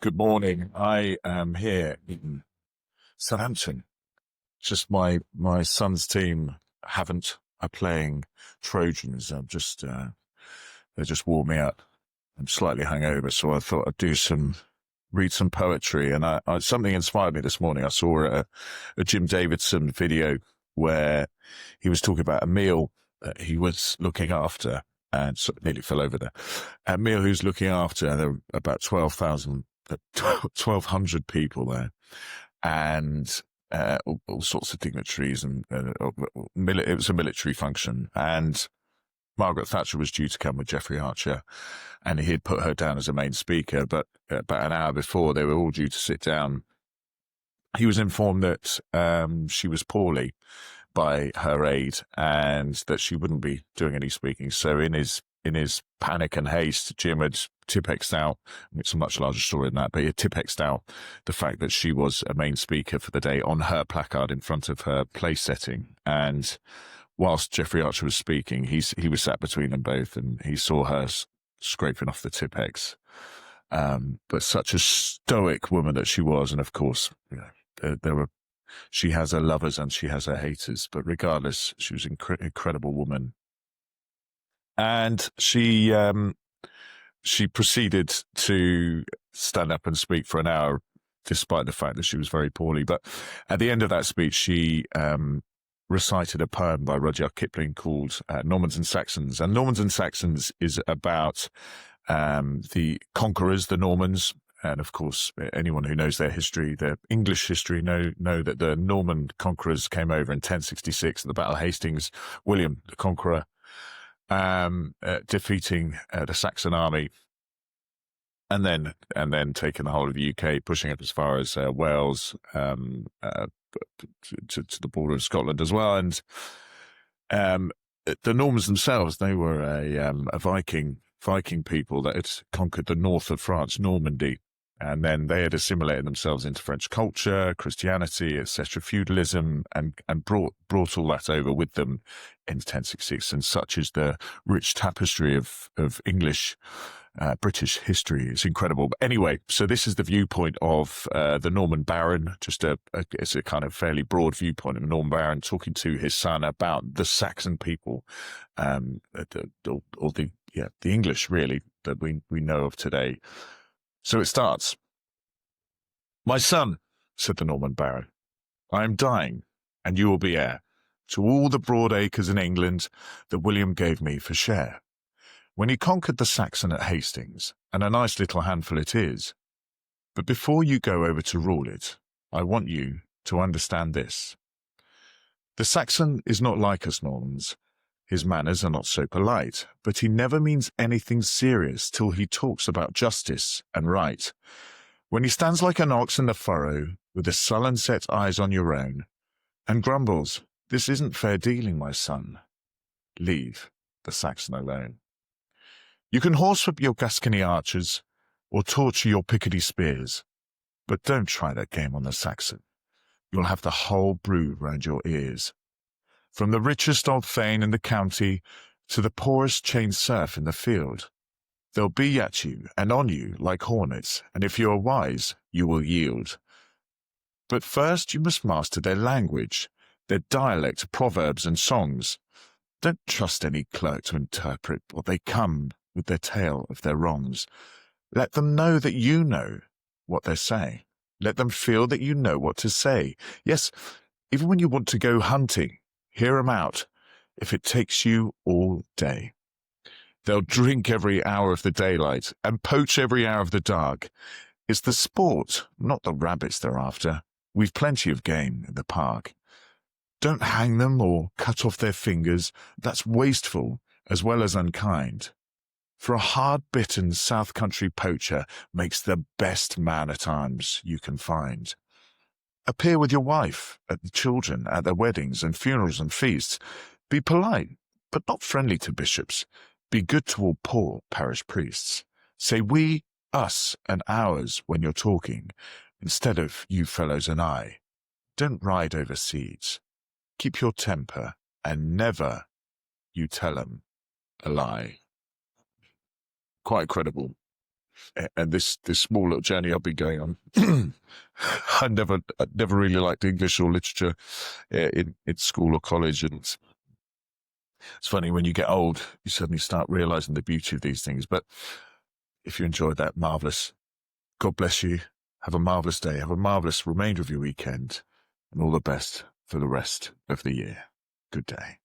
Good morning. I am here in Southampton. Just my son's team are playing Trojans. They just wore me up. I'm slightly hungover, so I thought I'd read some poetry. And something inspired me this morning. I saw a Jim Davidson video where he was talking about a meal that he was looking after, and nearly fell over there. A meal he was looking after, and there were about 1,200 people there, and all sorts of dignitaries, and it was a military function. And Margaret Thatcher was due to come with Jeffrey Archer, and he had put her down as a main speaker. But about an hour before they were all due to sit down, he was informed that she was poorly by her aide and that she wouldn't be doing any speaking. So in his panic and haste, Jim had Tipexed out. It's a much larger story than that, but he had Tipexed out the fact that she was a main speaker for the day on her placard in front of her place setting. And whilst Jeffrey Archer was speaking, he was sat between them both, and he saw her scraping off the Tipex. But such a stoic woman that she was, and of course, she has her lovers and she has her haters, but regardless, she was an incredible woman. And she proceeded to stand up and speak for an hour, despite the fact that she was very poorly. But at the end of that speech, she recited a poem by Rudyard Kipling called Normans and Saxons. And Normans and Saxons is about the conquerors, the Normans. And of course, anyone who knows their history, their English history, know that the Norman conquerors came over in 1066 at the Battle of Hastings. William the Conqueror defeating the Saxon army, and then taking the whole of the UK, pushing up as far as Wales, to the border of Scotland as well. And the Normans themselves, they were a Viking people that had conquered the north of France, Normandy. And then they had assimilated themselves into French culture, Christianity, etc., feudalism, and brought all that over with them in 1066. And such is the rich tapestry of English, British history. It's incredible. But anyway, so this is the viewpoint of the Norman Baron. It's a kind of fairly broad viewpoint of a Norman Baron talking to his son about the Saxon people, the English really that we know of today. So it starts. "My son," said the Norman Baron, "I am dying, and you will be heir to all the broad acres in England that William gave me for share, when he conquered the Saxon at Hastings, and a nice little handful it is. But before you go over to rule it, I want you to understand this. The Saxon is not like us Normans. His manners are not so polite, but he never means anything serious till he talks about justice and right. When he stands like an ox in the furrow, with his sullen set eyes on your own, and grumbles, 'This isn't fair dealing, my son,' leave the Saxon alone. You can horsewhip your Gascony archers, or torture your Picardy spears, but don't try that game on the Saxon. You'll have the whole brood round your ears. From the richest old thane in the county to the poorest chained serf in the field, they'll be at you and on you like hornets, and if you are wise, you will yield. But first you must master their language, their dialect, proverbs and songs. Don't trust any clerk to interpret what they come with their tale of their wrongs. Let them know that you know what they're saying. Let them feel that you know what to say. Yes, even when you want to go hunting, hear 'em out, if it takes you all day. They'll drink every hour of the daylight and poach every hour of the dark. It's the sport, not the rabbits they're after. We've plenty of game in the park. Don't hang them or cut off their fingers. That's wasteful as well as unkind. For a hard-bitten South Country poacher makes the best man-at-arms you can find. Appear with your wife, at the children, at their weddings and funerals and feasts. Be polite, but not friendly to bishops. Be good to all poor parish priests. Say we, us, and ours when you're talking, instead of you fellows and I. Don't ride over seeds. Keep your temper, and never you tell 'em a lie." Quite credible. And this small little journey I've been going on, I never really liked English or literature in school or college. And it's funny, when you get old, you suddenly start realizing the beauty of these things. But if you enjoyed that, marvelous. God bless you. Have a marvelous day. Have a marvelous remainder of your weekend, and all the best for the rest of the year. Good day.